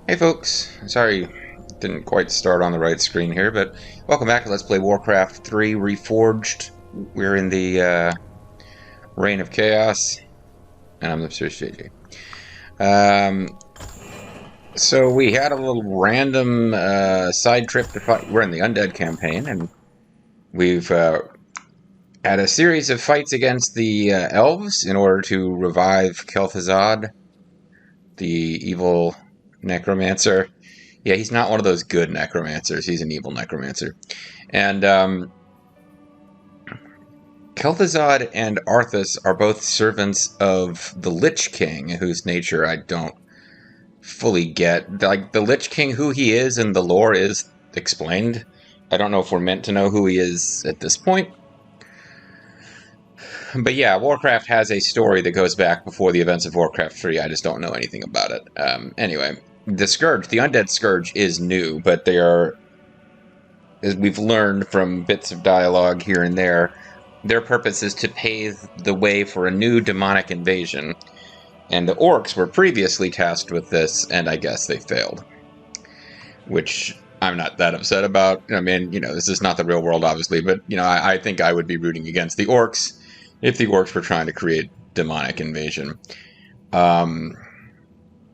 Hey folks, sorry didn't quite start on the right screen here, but welcome back to Let's Play Warcraft 3 Reforged. We're in the Reign of Chaos, and I'm the Sirius JJ. So we had a little random side trip to fight. We're in the Undead campaign, and we've had a series of fights against the elves in order to revive Kel'Thuzad, the evil necromancer. Yeah, he's not one of those good necromancers. He's an evil necromancer. And Kel'Thuzad and Arthas are both servants of the Lich King, whose nature I don't fully get. Like, the Lich King, who he is in the lore is explained. I don't know if we're meant to know who he is at this point. But yeah, Warcraft has a story that goes back before the events of Warcraft 3. I just don't know anything about it. Anyway, the Scourge, the Undead Scourge, is new, but they are, as we've learned from bits of dialogue here and there, their purpose is to pave the way for a new demonic invasion. And the Orcs were previously tasked with this, and I guess they failed. Which I'm not that upset about. I mean, you know, this is not the real world, obviously, but, you know, I think I would be rooting against the Orcs if the Orcs were trying to create demonic invasion.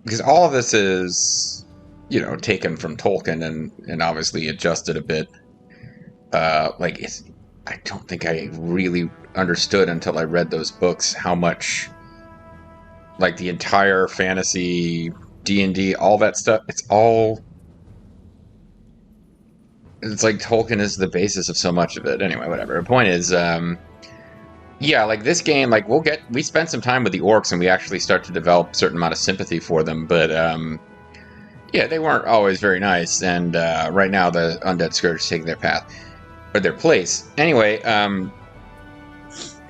Because all of this is, you know, taken from Tolkien and obviously adjusted a bit. I don't think I really understood until I read those books how much, like, the entire fantasy, D&D, all that stuff, it's like Tolkien is the basis of so much of it. Anyway, whatever. The point is, yeah, like this game, like we spent some time with the Orcs and we actually start to develop a certain amount of sympathy for them, but yeah, they weren't always very nice, and right now the Undead Scourge is taking their path, or their place. Anyway,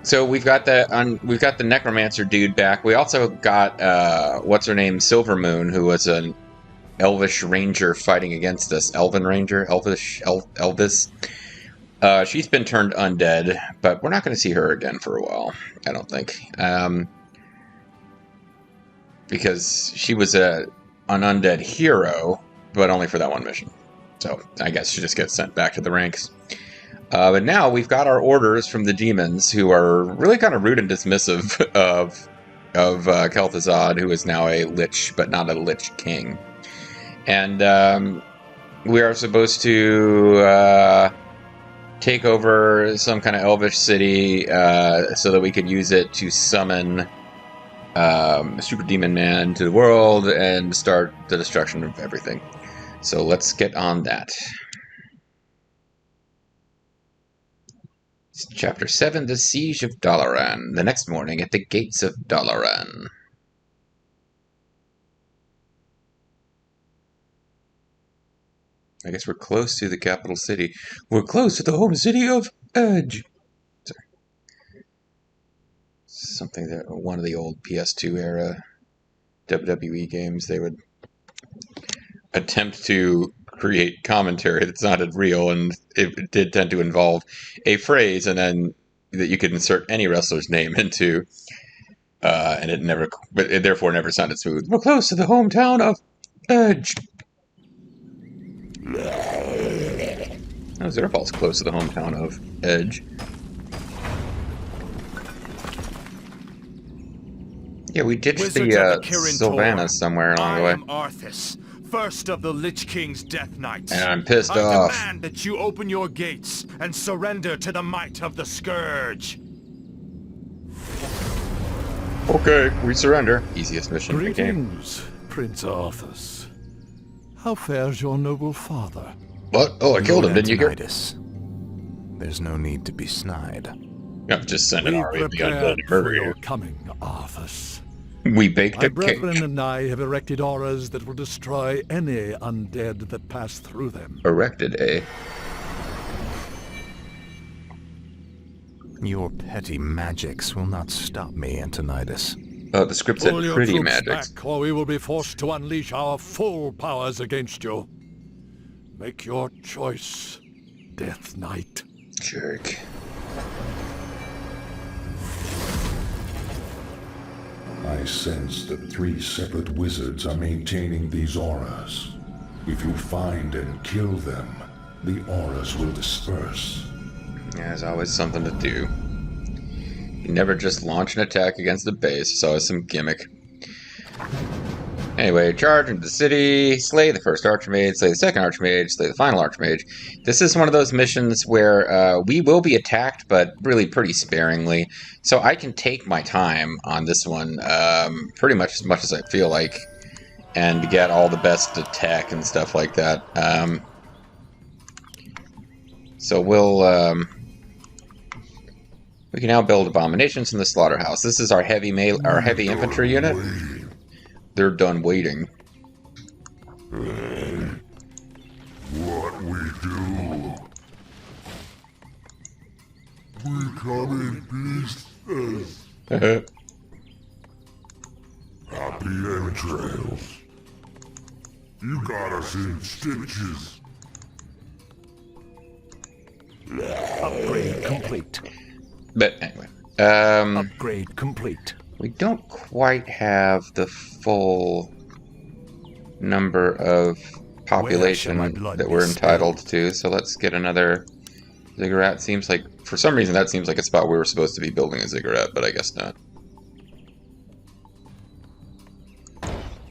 so we've got the Necromancer dude back. We also got what's her name, Silvermoon, who was an Elvish Ranger fighting against us. Elven Ranger, Elvis. She's been turned undead, but we're not going to see her again for a while, I don't think. Because she was an undead hero, but only for that one mission. So I guess she just gets sent back to the ranks. But now we've got our orders from the demons, who are really kind of rude and dismissive of Kel'Thuzad, who is now a lich, but not a lich king. And we are supposed to take over some kind of elvish city so that we could use it to summon Super Demon Man to the world and start the destruction of everything. So let's get on that. It's Chapter 7, The Siege of Dalaran. The next morning at the gates of Dalaran. I guess we're close to the capital city. We're close to the home city of Edge. Sorry. Something that one of the old PS2 era WWE games, they would attempt to create commentary that sounded real, and it did tend to involve a phrase, and then that you could insert any wrestler's name into, and it therefore never sounded smooth. We're close to the hometown of Edge. Oh, Zerfall's close to the hometown of Edge. Yeah, we ditched the Sylvanas somewhere along the way. I am Arthas, first of the Lich King's Death Knights. And I'm pissed I off. demand that you open your gates and surrender to the might of the Scourge. Okay, we surrender. Easiest mission in the game. Greetings, Prince Arthas. How fares your noble father? What? Oh, I killed him, didn't you hear? There's no need to be snide. I'm just sending We our way of the undead prepared to for murder your you. coming, Arthas. We baked My a brethren cake. and I have erected auras that will destroy any undead that pass through them. Erected, eh? Your petty magics will not stop me, Antonidas. Oh, the script said Pull your pretty troops magic. back, or we will be forced to unleash our full powers against you. Make your choice, Death Knight. Jerk. I I sense that 3 separate wizards are maintaining these auras. If you find and kill them, the auras will disperse. Yeah, there's always something to do. You never just launch an attack against the base. It's always some gimmick. Anyway, charge into the city, slay the first Archmage, slay the second Archmage, slay the final Archmage. This is one of those missions where we will be attacked, but really pretty sparingly. So I can take my time on this one pretty much as I feel like, and get all the best attack and stuff like that. So we can now build abominations in the slaughterhouse. This is our heavy infantry unit. They're done waiting. What we do? We come in pieces. Happy entrails. You got us in stitches. Upgrade complete. But anyway, Upgrade complete. we don't quite have the full number of population that we're entitled to, so let's get another ziggurat. Seems like, for some reason, that seems like a spot we were supposed to be building a ziggurat, but I guess not.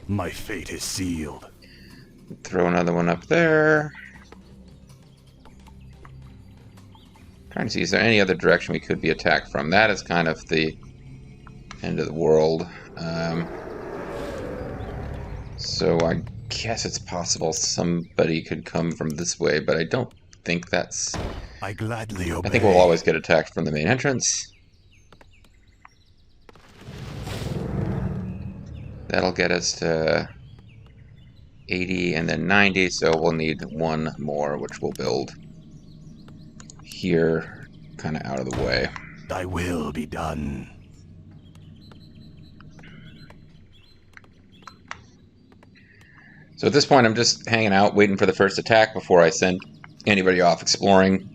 My fate is sealed. Throw another one up there. Trying to see, is there any other direction we could be attacked from? That is kind of the end of the world. So I guess it's possible somebody could come from this way, but I don't think that's... I gladly obey. I think we'll always get attacked from the main entrance. That'll get us to 80 and then 90, so we'll need one more, which we'll build here, kind of out of the way. Thy will be done. So at this point, I'm just hanging out, waiting for the first attack before I send anybody off exploring.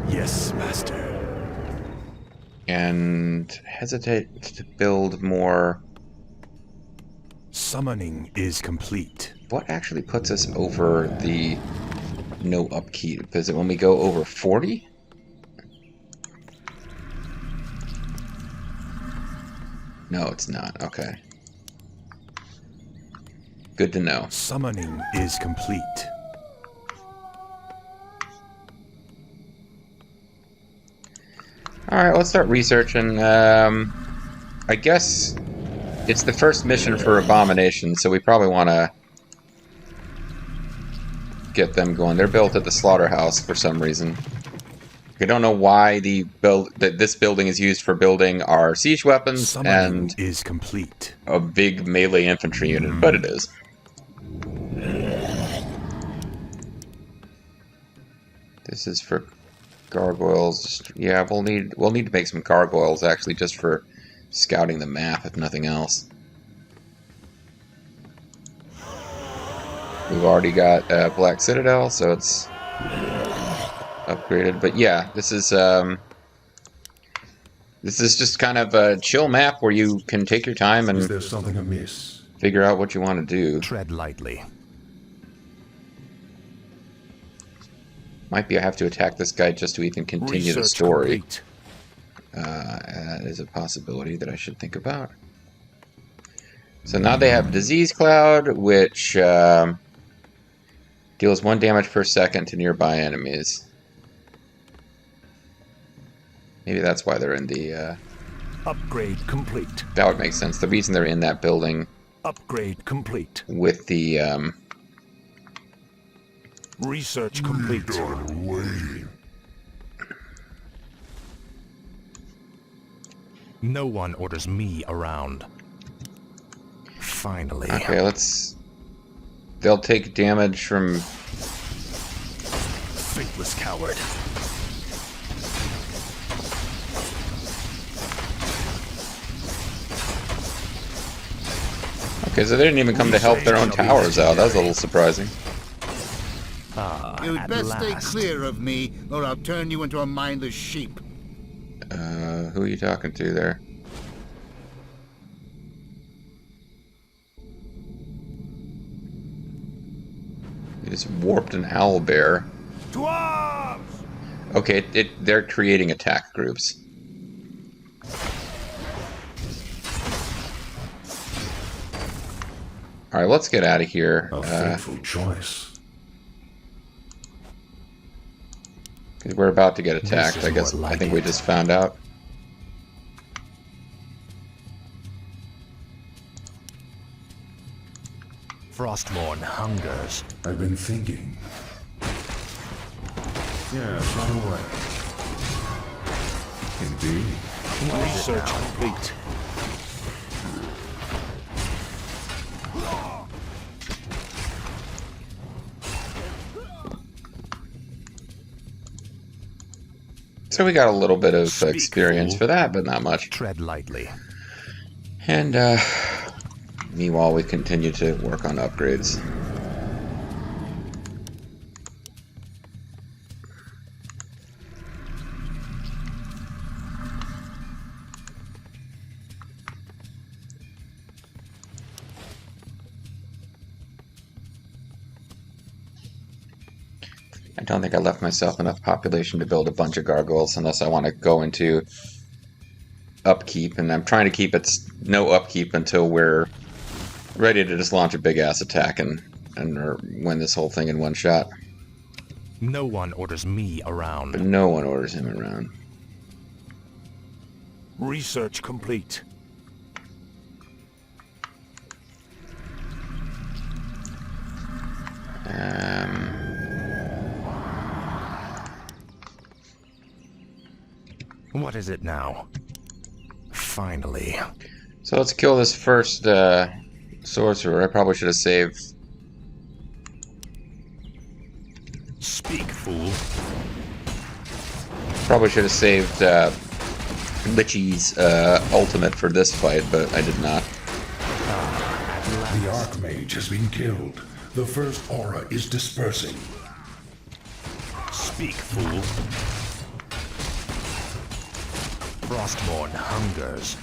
Yes, master. And hesitate to build more. Summoning is complete. What actually puts us over the no upkeep? Is it when we go over 40? No, it's not. Okay. Good to know. Summoning is complete. Alright, let's start researching. I guess it's the first mission for Abomination, so we probably want to get them going. They're built at the slaughterhouse for some reason. I don't know why this building is used for building our siege weapons Summoning and is complete. a big melee infantry unit, but it is. This is for gargoyles. Yeah, we'll need to make some gargoyles actually, just for scouting the map, if nothing else. We've already got Black Citadel, so it's upgraded. But yeah, this is just kind of a chill map where you can take your time and Is there something amiss? figure out what you want to do. Tread lightly. Might be I have to attack this guy just to even continue the Research story. complete. That is a possibility that I should think about. So now they have Disease Cloud, which deals 1 damage per second to nearby enemies. Maybe that's why they're in the... Upgrade complete. that would make sense. The reason they're in that building Upgrade complete. with the... Research complete. Done waiting. No one orders me around. Finally. okay, they'll take damage from... Faithless coward. Okay, so they didn't even come to help their own towers out. That was a little surprising. You'd At best last. stay clear of me, or I'll turn you into a mindless sheep. Who are you talking to there? It's warped an owlbear. Dwarves! Okay, they're creating attack groups. Alright, let's get out of here. A fateful choice. Because we're about to get attacked, I guess. I think we just found out. Frostmourne hungers. I've been thinking. Yes, right away. Indeed. Research complete. So we got a little bit of experience for that, but not much. Tread lightly. And meanwhile, we continue to work on upgrades. I don't think I left myself enough population to build a bunch of gargoyles unless I want to go into upkeep, and I'm trying to keep it no upkeep until we're ready to just launch a big ass attack and win this whole thing in one shot. No one orders me around. But no one orders him around. Research complete. What is it now? Finally. So let's kill this first sorcerer. I probably should have saved. Speak, fool. Probably should have saved Lichy's ultimate for this fight, but I did not. The Archmage has been killed. The first aura is dispersing. Speak, fool. Frostmourne hungers.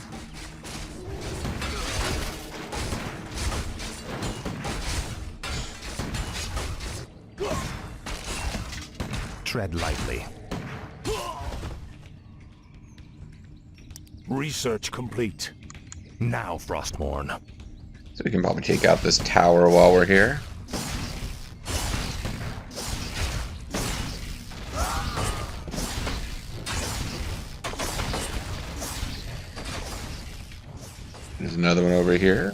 Tread lightly. Research complete. Now, Frostmourne. So we can probably take out this tower while we're here. There's another one over here.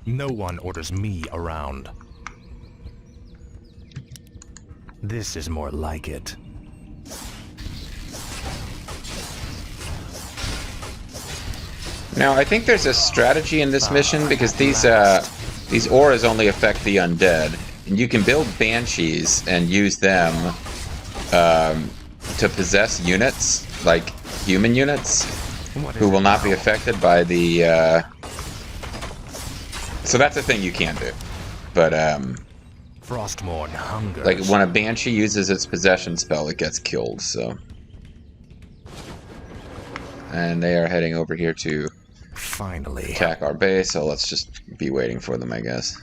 No one orders me around. This is more like it. Now, I think there's a strategy in this mission because these auras only affect the undead, and you can build banshees and use them to possess units, like human units, who will not be affected by the. So that's a thing you can do, but Frostmourne hungers. like when a banshee uses its possession spell, it gets killed. So, and they are heading over here to finally attack our base. So let's just be waiting for them, I guess.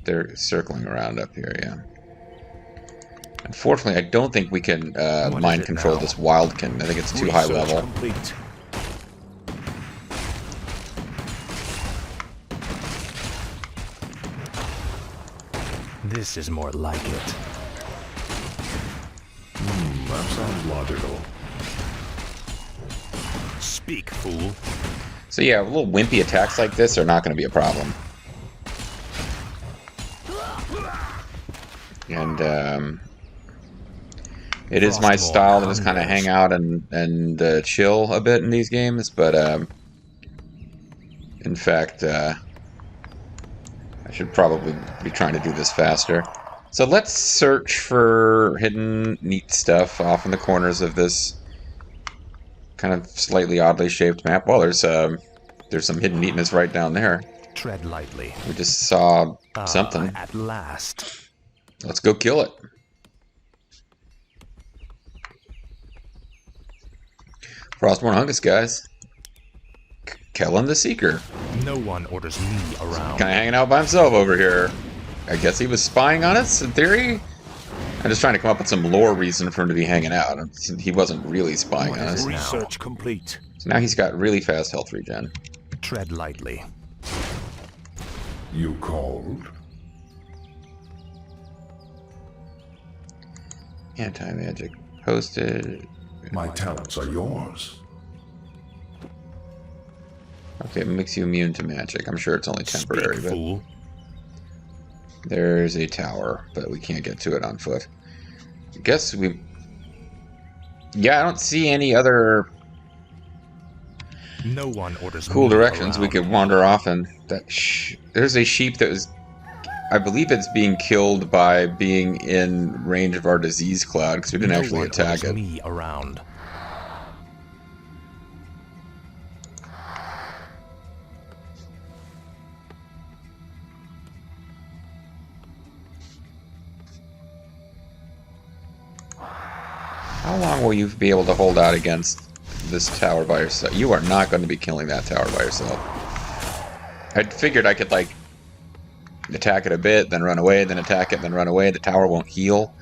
They're circling around up here, yeah. Unfortunately, I don't think we can mind control this Wildkin. I think it's too high level. Complete. This is more like it. That sounds logical. Speak, fool. So yeah, little wimpy attacks like this are not going to be a problem. And it is my style to just kind of hang out and chill a bit in these games, but in fact, I should probably be trying to do this faster. So let's search for hidden neat stuff off in the corners of this kind of slightly oddly shaped map. Well, there's some hidden neatness right down there. Tread lightly. We just saw something. At last. Let's go kill it. Frostmourne Hungus, guys. Kellen the Seeker. No one orders me around. Kind of hanging out by himself over here. I guess he was spying on us, in theory? I'm just trying to come up with some lore reason for him to be hanging out. He wasn't really spying on us. Research complete. So now he's got really fast health regen. Tread lightly. You called? Anti-magic. Posted. My talents are yours. Okay, it makes you immune to magic. I'm sure it's only temporary, Speak, but fool. there's a tower, but we can't get to it on foot. I guess we... Yeah, I don't see any other No one orders cool me directions we around. could wander off in. There's a sheep that was... I believe it's being killed by being in range of our disease cloud, because we didn't No actually one attack orders it. me around. How long will you be able to hold out against this tower by yourself? You are not going to be killing that tower by yourself. I figured I could, like, attack it a bit, then run away, then attack it, then run away. The tower won't heal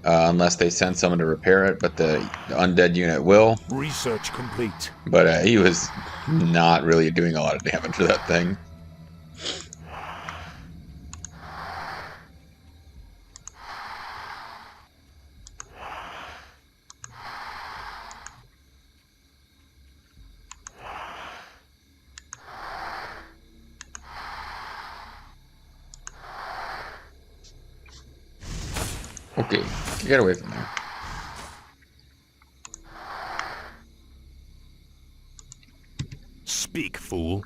unless they send someone to repair it, but the undead unit will. Research complete. But he was not really doing a lot of damage to that thing. Okay, get away from there. Speak, fool.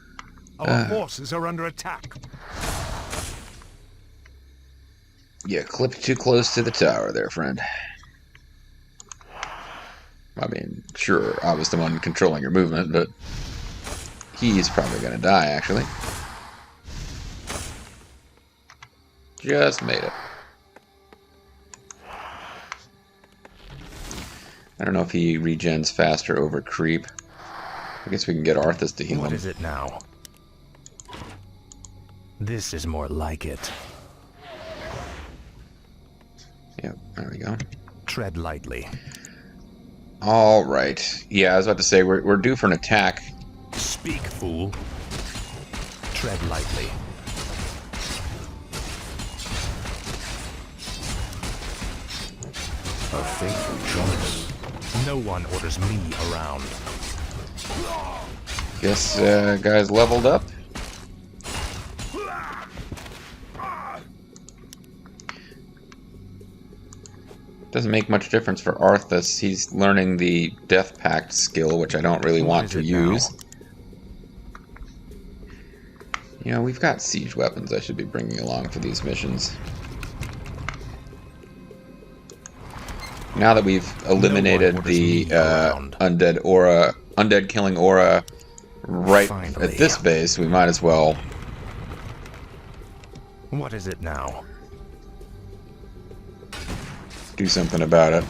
Our forces are under attack. Yeah, clipped too close to the tower there, friend. I mean, sure, I was the one controlling your movement, but he's probably gonna die, actually. Just made it. I don't know if he regens faster over creep. I guess we can get Arthas to heal What him. is it now? This is more like it. Yep, there we go. Tread lightly. Alright. Yeah, I was about to say, we're due for an attack. Speak, fool. Tread lightly. A fateful choice. No one orders me around. Guess guys leveled up. Doesn't make much difference for Arthas. He's learning the Death Pact skill, which I don't really want to use. You know, we've got siege weapons I should be bringing along for these missions. Now that we've eliminated the undead killing aura right Finally. at this base, we might as well. What is it now? Do something about it.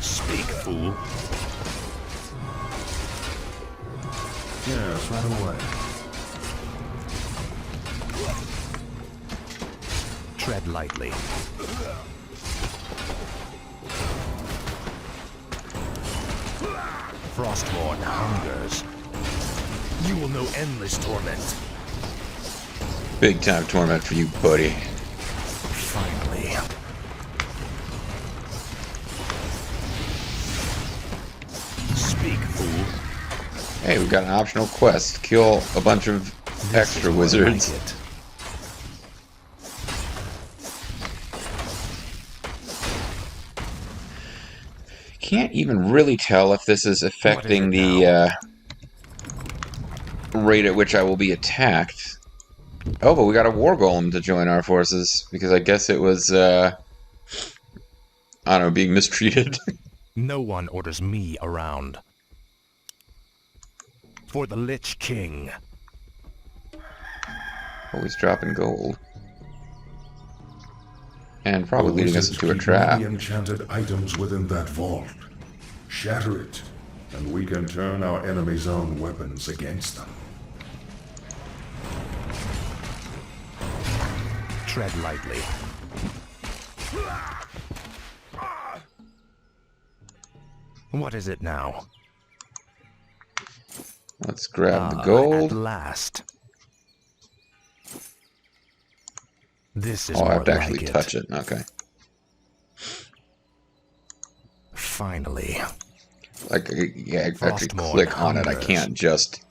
Speak, fool. Yes, right away. Tread lightly. Frostborn hungers. You will know endless torment. Big time torment for you, buddy. Finally. Speak, fool. Hey, we've got an optional quest. Kill a bunch of extra wizards. Like it. Can't even really tell if this is affecting the rate at which I will be attacked. Oh, but we got a war golem to join our forces, because I guess it was, I don't know, being mistreated. No one orders me around. For the Lich King. Always dropping gold. And probably The leading us wizards into a keep trap. many enchanted items within that vault. Shatter it, and we can turn our enemy's own weapons against them. Tread lightly. What is it now? Let's grab the gold. At last. This is Oh, I more have to actually like it. touch it. Okay. Finally. Like, yeah, I have to Frostmourne click on it. I hungers. can't just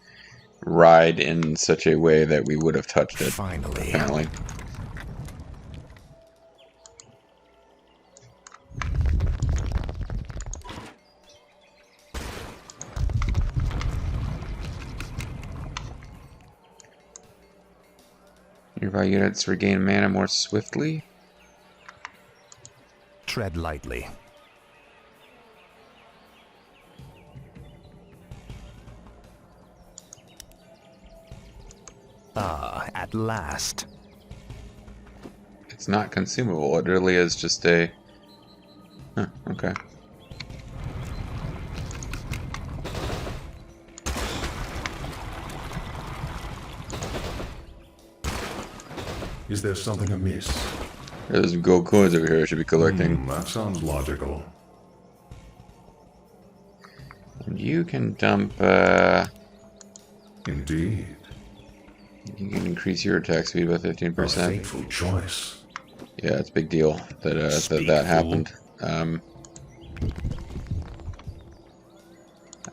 ride in such a way that we would have touched it. Finally. Apparently. Nearby units regain mana more swiftly. Tread lightly. At last. It's not consumable. It really is just a... Huh, okay. Is there something amiss? There's some gold coins over here I should be collecting. That sounds logical. And you can dump, Indeed. you can increase your attack speed by 15%. A fateful choice. Yeah, it's a big deal that that happened.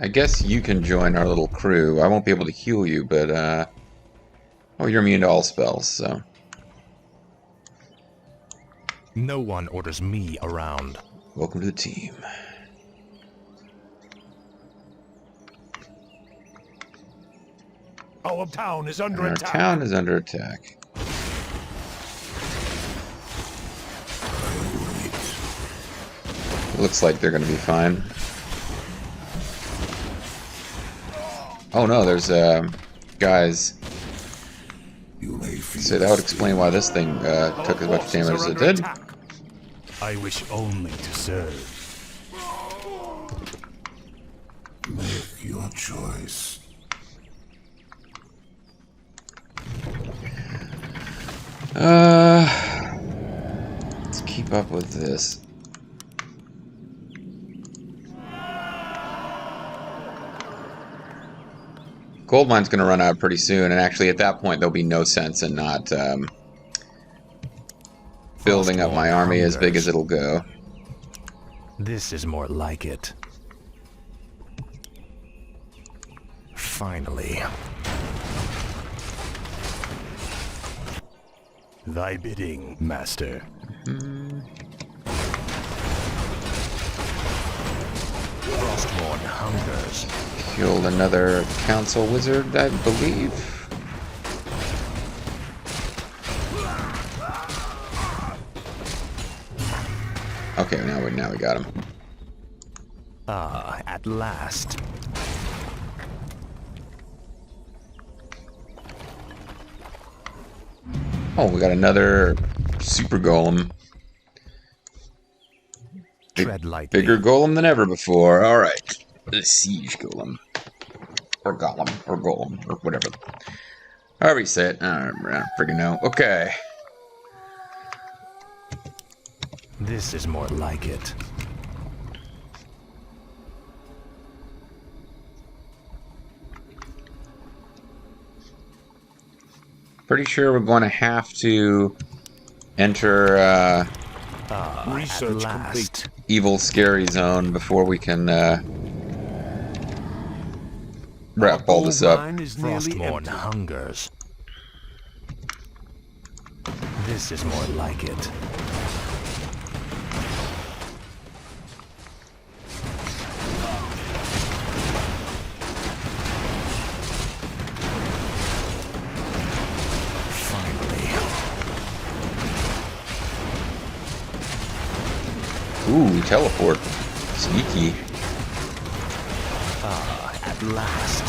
I guess you can join our little crew. I won't be able to heal you, but oh, you're immune to all spells, so No one orders me around. welcome to the team. Our town is under Our attack. town is under attack. It looks like they're going to be fine. Oh no, there's guys. So that would explain why this thing took as much damage as it did. I wish only to serve. Make your choice. Let's keep up with this. Gold mine's going to run out pretty soon, and actually at that point there'll be no sense in not building up my army as big as it'll go. This is more like it. Finally. Thy bidding, master. Frostmourne hungers. Killed another council wizard, I believe. Okay, now we got him. At last. Oh, we got another super golem. Tread lightly. Bigger golem than ever before. All right, the siege golem, or golem, or whatever. However you say it. I don't freaking know. Okay. This is more like it. Pretty sure we're going to have to enter Research At complete. last. evil scary zone before we can wrap all this up. Mine is nearly Frostmourne empty. hungers. This is more like it. Finally. Ooh, teleport. Sneaky. At last.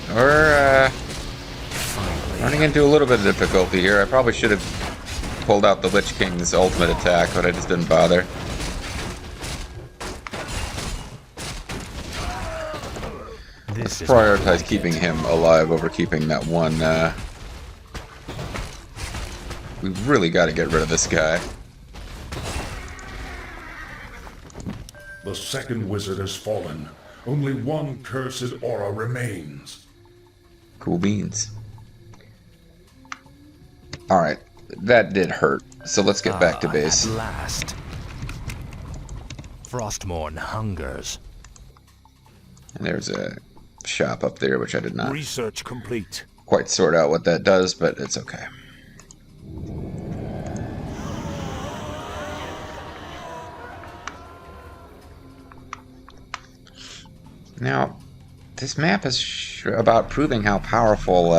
We're Finally. running into a little bit of difficulty here. I probably should have pulled out the Lich King's ultimate attack, but I just didn't bother. Let's prioritize keeping him alive over keeping that one. We really got to get rid of this guy. The second wizard has fallen. Only one cursed aura remains. Cool beans. Alright, that did hurt. So let's get back to base. At last. Frostmourne hungers. And there's a shop up there, which I did not Research complete. quite sort out what that does, but it's okay. Now, this map is about proving how powerful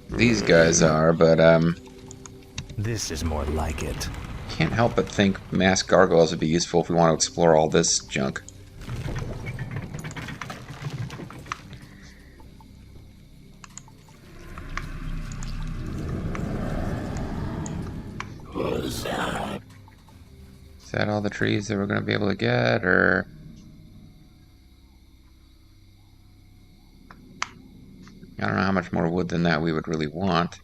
these guys are, but This is more like it. can't help but think mass gargoyles would be useful if we want to explore all this junk. Is that all the trees that we're going to be able to get, or... I don't know how much more wood than that we would really want.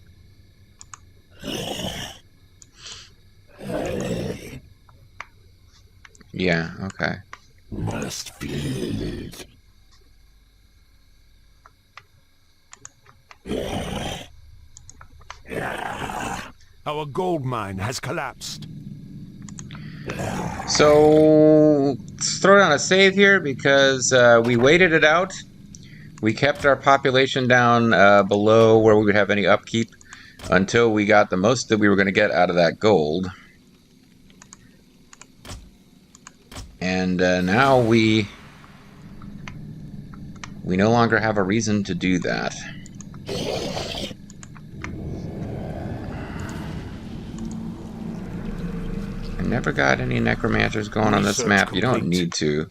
Yeah, okay. Must feed. Our gold mine has collapsed. So, let's throw down a save here because we waited it out. We kept our population down below where we would have any upkeep until we got the most that we were going to get out of that gold. And now we no longer have a reason to do that. I never got any necromancers going on this map. You don't need to.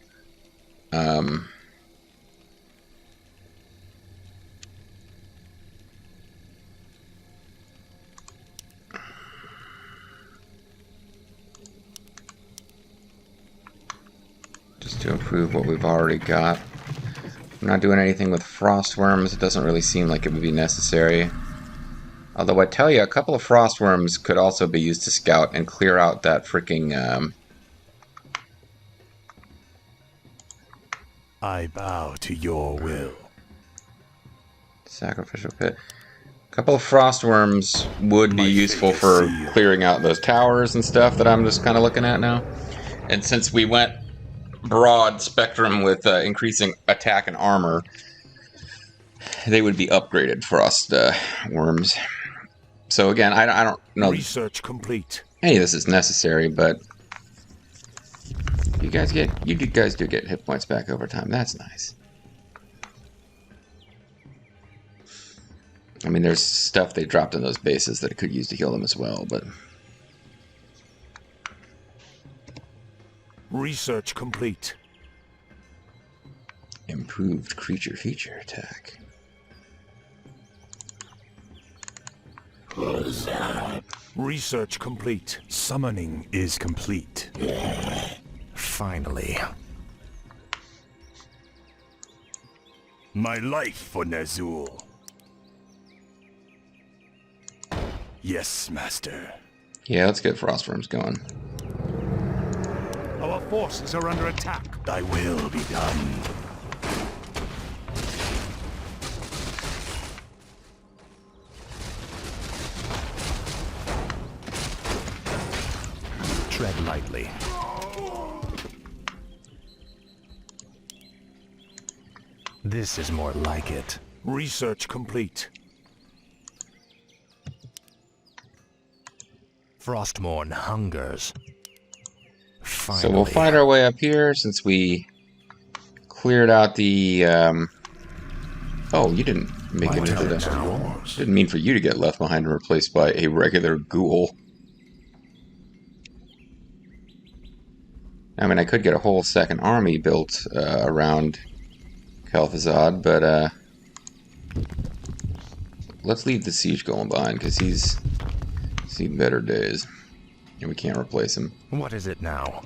Just to improve what we've already got. I'm not doing anything with frostworms. It doesn't really seem like it would be necessary. Although I tell you, a couple of frostworms could also be used to scout and clear out that freaking... I bow to your will. Sacrificial pit. A couple of frostworms would be useful for clearing out those towers and stuff that I'm just kind of looking at now. And since we went broad spectrum with increasing attack and armor, they would be upgraded frost worms. So again, I don't know Research complete. any of this is necessary, but you guys do get hit points back over time. That's nice. I mean, there's stuff they dropped in those bases that it could use to heal them as well, but Research complete. improved creature feature attack. Research complete. Summoning is complete. Finally. My life for Ner'zhul. Yes, Master. Yeah, let's get frostworms going. Our forces are under attack. Thy will be done. Tread lightly. This is more like it. Research complete. Frostmourne hungers. Finally. So we'll find our way up here since we cleared out the... Oh, you didn't make it into the... Didn't mean for you to get left behind and replaced by a regular ghoul. I mean, I could get a whole second army built around Kel'Thuzad, but let's leave the siege golem behind because he's seen better days, and we can't replace him. What is it now?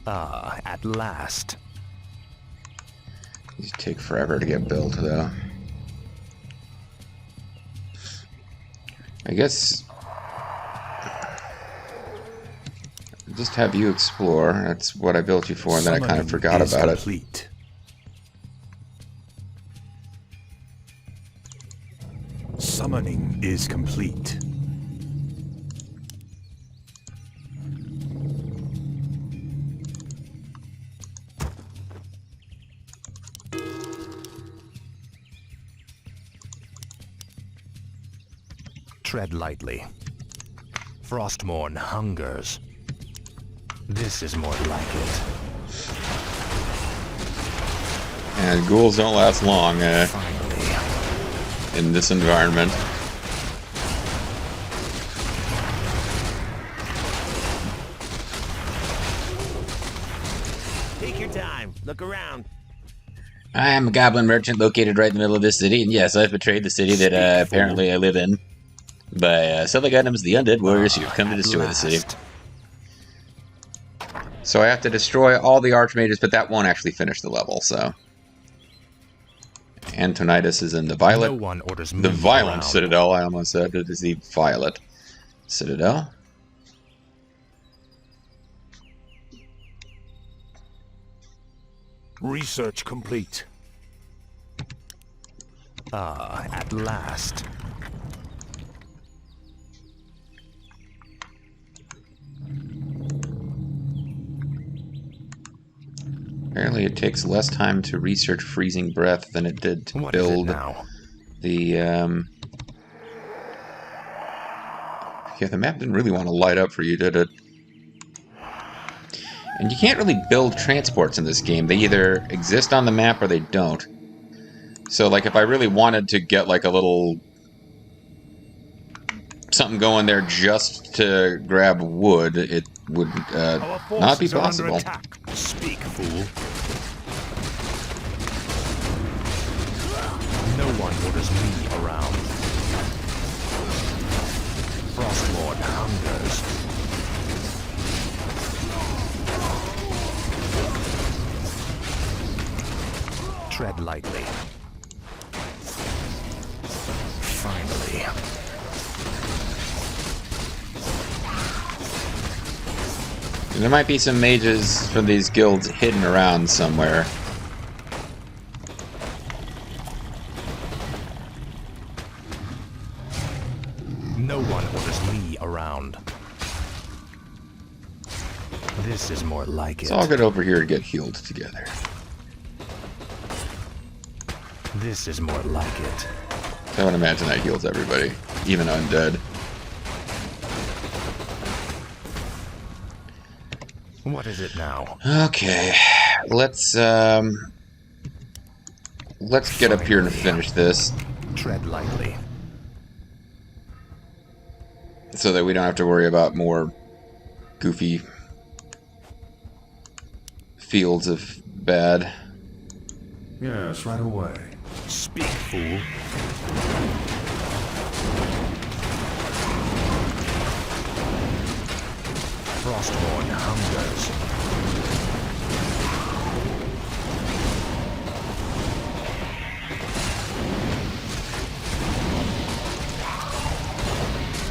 Ah, at last. These take forever to get built, though. I guess just have you explore. That's what I built you for, and then I kind of forgot about it. Summoning is complete. Tread lightly. Frostmourne hungers. This is more like it. And ghouls don't last long Finally. in this environment. Take your time. Look around. I am a goblin merchant located right in the middle of this city, and yes, I've betrayed the city that apparently I live in by selling items to the undead warriors who have come to destroy the city. So I have to destroy all the archmages, but that won't actually finish the level, so... Antonidas is in the Violet. No one orders me The Violent around. Citadel, I almost said. It is the Violet Citadel. Research complete. Ah, at last. Apparently it takes less time to research Freezing Breath than it did to What is it build now? the, Yeah, the map didn't really want to light up for you, did it? And you can't really build transports in this game. They either exist on the map or they don't. So, like, if I really wanted to get, like, a little... something going there just to grab wood, it would not be possible. Speak, fool. No one orders me around. Frostmourne hungers. Tread lightly. Finally. There might be some mages from these guilds hidden around somewhere. No one orders me around. This is more like it. Let's all get over here to get healed together. This is more like it. I would imagine that heals everybody, even undead. What is it now? Okay, let's get up here and finish this, Tread lightly. so that we don't have to worry about more goofy fields of bad. Yes, right away. Speak, fool. Frostmourne hungers.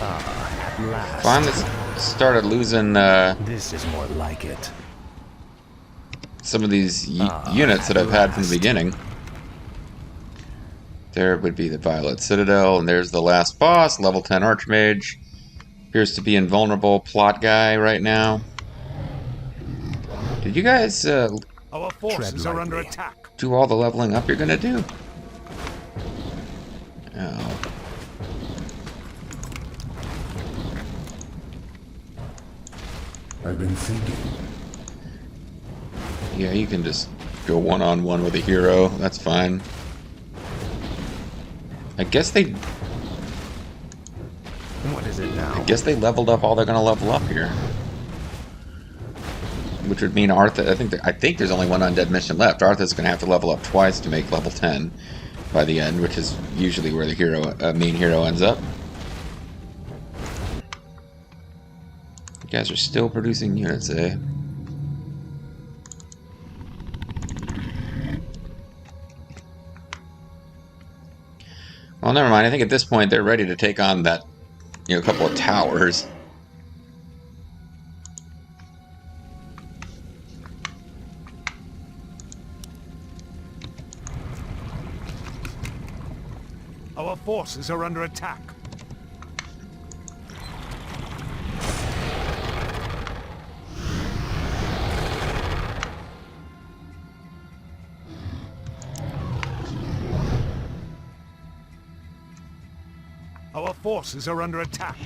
Ah, at last. Finally started losing This is more like it. some of these units that I've had from the beginning. There would be the Violet Citadel, and there's the last boss, level 10 Archmage. Appears to be invulnerable plot guy right now. Did you guys Our forces are under attack. do all the leveling up you're gonna do? Oh. I've been thinking. Yeah, you can just go one-on-one with a hero. That's fine. I guess they What is it now? leveled up all they're gonna level up here. Which would mean Arthur. I think there's only one undead mission left. Arthur's gonna have to level up twice to make level 10. by the end, which is usually where the main hero ends up. You guys are still producing units, eh? Well, never mind. I think at this point they're ready to take on that, couple of towers. Our forces are under attack. Our forces are under attack.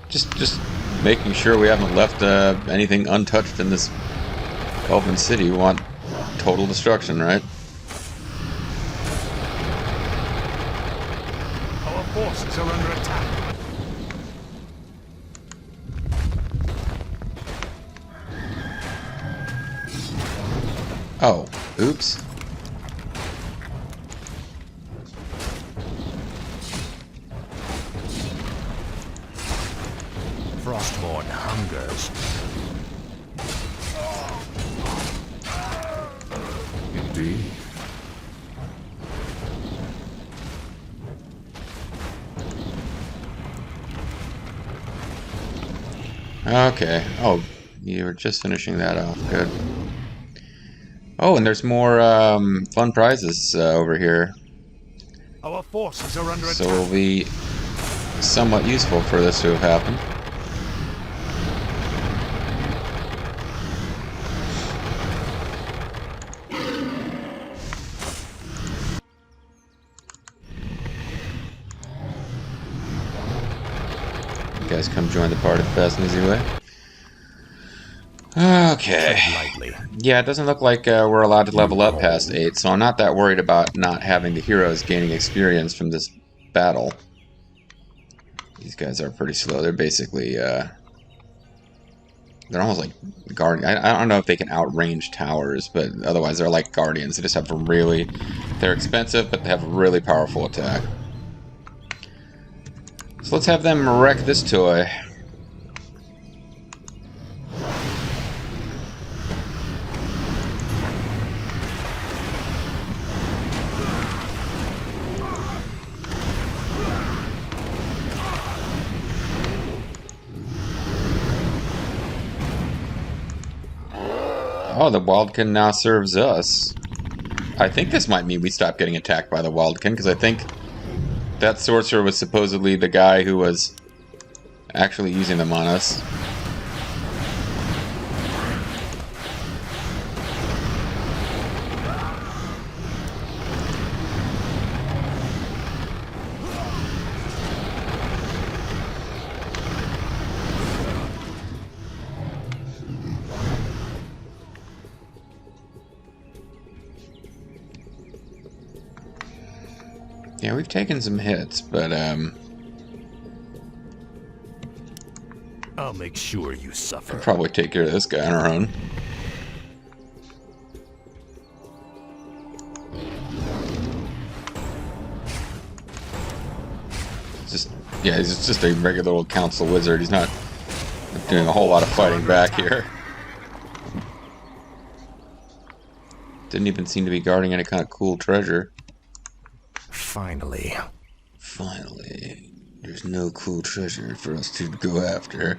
Just making sure we haven't left anything untouched in this Elven city. We want total destruction, right? Our forces are under attack. Oh, oops. Frostmourne hungers. Indeed. Okay. Oh, you were just finishing that off. Good. Oh, and there's more fun prizes over here. Our forces are under So attack. it'll be somewhat useful for this to have happened. You guys come join the party fast and easy way. Okay. Lightly. Yeah, it doesn't look like we're allowed to level up past 8, so I'm not that worried about not having the heroes gaining experience from this battle. These guys are pretty slow. They're basically, they're almost like guardians. I don't know if they can outrange towers, but otherwise they're like guardians. They just have they're expensive, but they have a really powerful attack. So let's have them wreck this toy. Oh, the Wildkin now serves us. I think this might mean we stop getting attacked by the Wildkin, because I think that sorcerer was supposedly the guy who was actually using them on us. Yeah, we've taken some hits, but I'll make sure you suffer. we'll probably take care of this guy on our own. He's just a regular old council wizard. He's not doing a whole lot of fighting back here. Didn't even seem to be guarding any kind of cool treasure. Finally. Finally. There's no cool treasure for us to go after.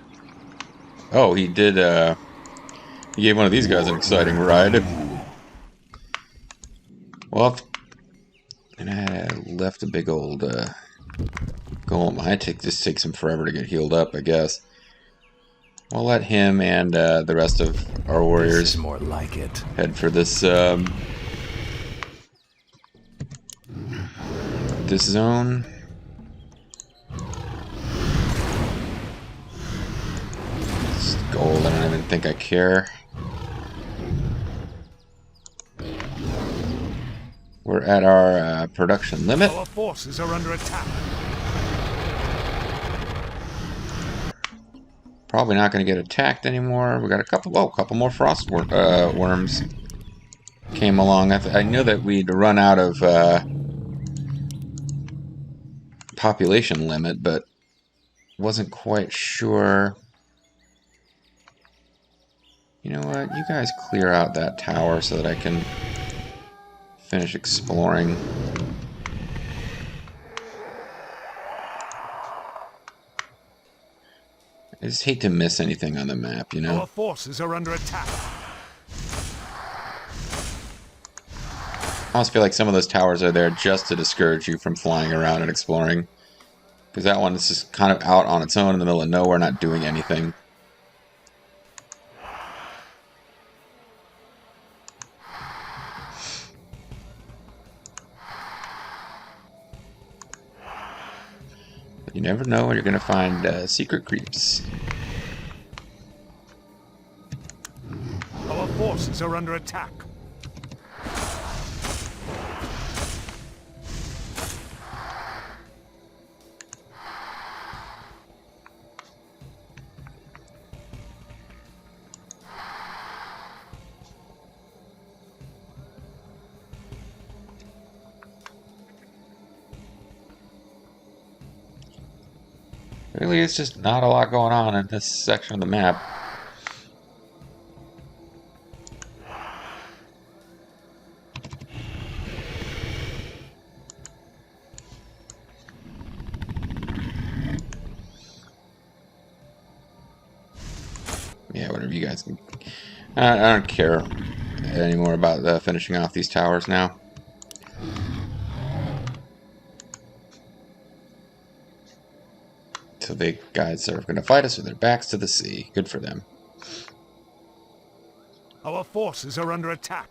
Oh, he did, he gave one of these guys an exciting ride. Well, and I left a big old, golem. This takes him forever to get healed up, I guess. We'll let him and, the rest of our warriors This is more like it. head for this, this zone. It's gold. I don't even think I care. We're at our production limit. Our forces are under attack. Probably not going to get attacked anymore. We got a couple more frost worms. came along. I know that we'd run out of population limit, but wasn't quite sure. You know what? You guys clear out that tower so that I can finish exploring. I just hate to miss anything on the map, you know? Our forces are under attack. I almost feel like some of those towers are there just to discourage you from flying around and exploring. Because that one is just kind of out on its own in the middle of nowhere, not doing anything. But you never know when you're going to find secret creeps. Our forces are under attack. Really, it's just not a lot going on in this section of the map. Yeah, whatever you guys can. I don't care anymore about finishing off these towers now. So the guys are going to fight us with their backs to the sea. Good for them. Our forces are under attack.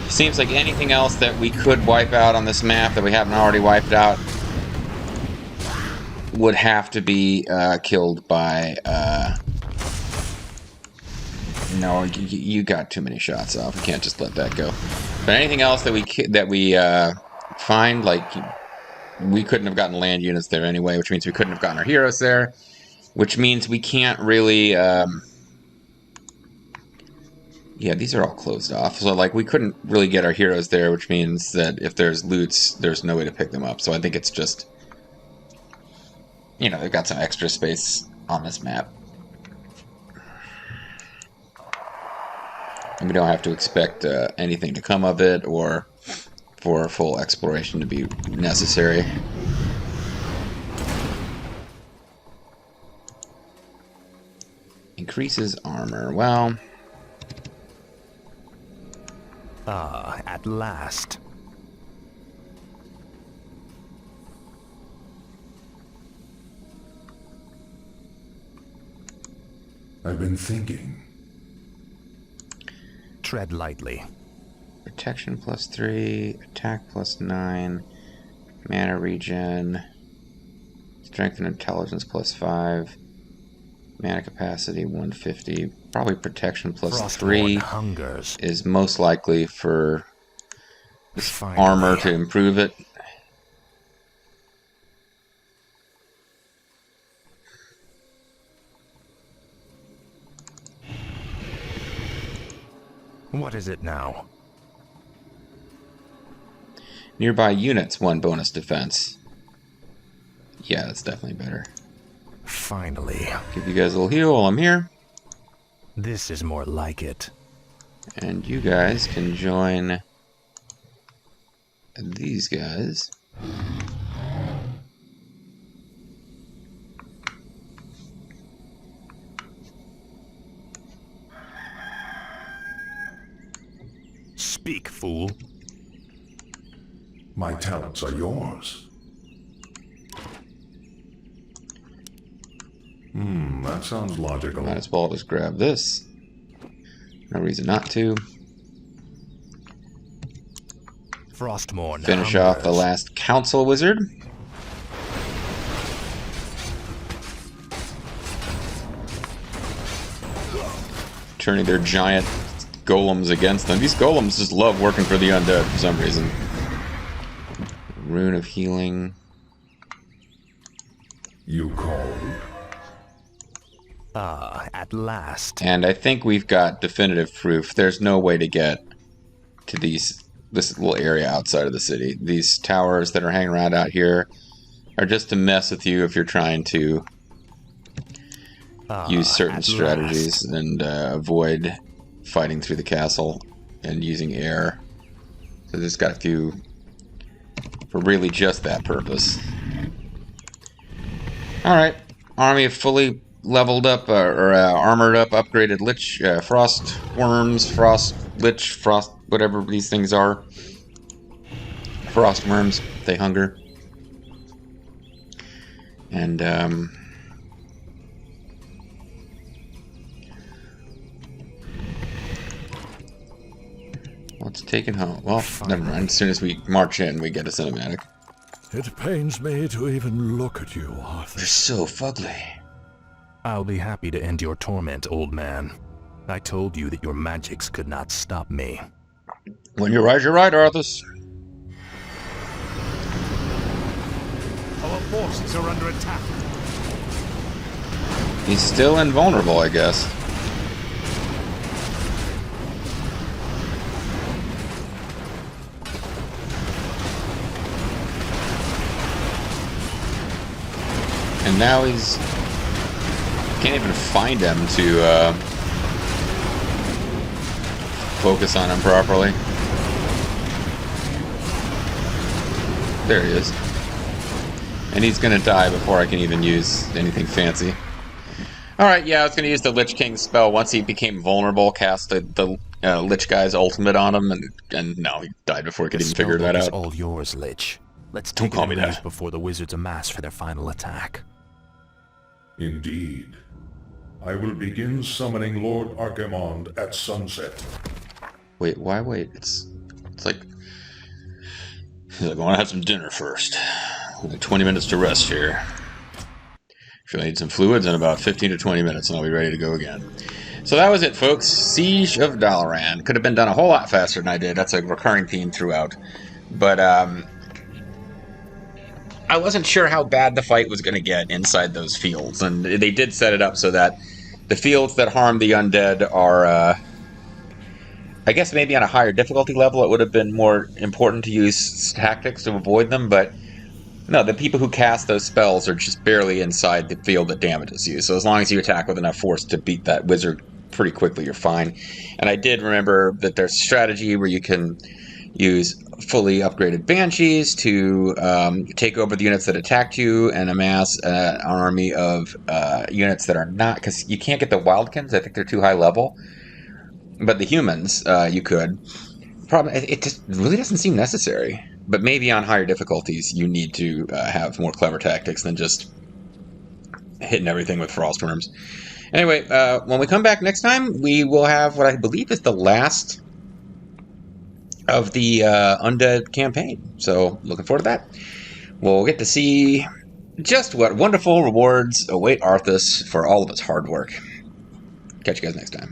Seems like anything else that we could wipe out on this map that we haven't already wiped out would have to be killed by... No, you got too many shots off. We can't just let that go. But anything else that we find, like... We couldn't have gotten land units there anyway, which means we couldn't have gotten our heroes there, which means we can't really... Yeah, these are all closed off. So, like, we couldn't really get our heroes there, which means that if there's loots, there's no way to pick them up. So I think it's just... You know, they've got some extra space on this map. And we don't have to expect anything to come of it, or... for full exploration to be necessary. Increases armor. Well... Ah, at last. I've been thinking. Tread lightly. Protection +3, attack +9, mana regen, strength and intelligence +5, mana capacity 150. Probably protection +3 hungers. is most likely for this armor to improve it. What is it now? Nearby units 1 bonus defense. Yeah, that's definitely better. Finally. Give you guys a little heal while I'm here. This is more like it. And you guys can join these guys. Speak, fool. My talents are yours. That sounds logical. Might as well just grab this. No reason not to. Frostmourne. Finish off the last council wizard. Turning their giant golems against them. These golems just love working for the undead for some reason. Rune of healing. You called? Ah, at last. And I think we've got definitive proof. There's no way to get to this little area outside of the city. These towers that are hanging around out here are just to mess with you if you're trying to use certain strategies and avoid fighting through the castle and using air. So there's got a few for really just that purpose. Alright, army of fully leveled up, or armored up, upgraded lich, frost worms, frost lich, frost, whatever these things are. Frost worms, they hunger. And, what's taken home? Well, never mind. As soon as we march in, we get a cinematic. It pains me to even look at you, Arthur. You're so fugly. I'll be happy to end your torment, old man. I told you that your magics could not stop me. When you're right, Arthas. Our forces are under attack. He's still invulnerable, I guess. And now he's... can't even find him to focus on him properly. There he is. And he's gonna die before I can even use anything fancy. Alright, yeah, I was gonna use the Lich King spell once he became vulnerable, cast the Lich Guy's ultimate on him, and no, he died before he could even figure that out. It's all yours, Lich. Let's Don't take call it me and leave that. before the wizards amass for their final attack. Indeed. I will begin summoning Lord Archimond at sunset. Wait, why wait? It's like... he's like, I want to have some dinner first. Only 20 minutes to rest here. Should I need some fluids in about 15 to 20 minutes and I'll be ready to go again. So that was it, folks. Siege of Dalaran. Could have been done a whole lot faster than I did. That's a recurring theme throughout. But, I wasn't sure how bad the fight was going to get inside those fields. And they did set it up so that the fields that harm the undead are, I guess maybe on a higher difficulty level it would have been more important to use tactics to avoid them, but no, the people who cast those spells are just barely inside the field that damages you. So as long as you attack with enough force to beat that wizard pretty quickly, you're fine. And I did remember that there's a strategy where you can use fully upgraded banshees to take over the units that attacked you and amass an army of units that are not, because you can't get the wildkins. I think they're too high level, but the humans you could. Problem, it just really doesn't seem necessary. But maybe on higher difficulties you need to have more clever tactics than just hitting everything with frost worms. Anyway, when we come back next time, we will have what I believe is the last of the undead campaign. So looking forward to that. We'll get to see just what wonderful rewards await Arthas for all of his hard work. Catch you guys next time.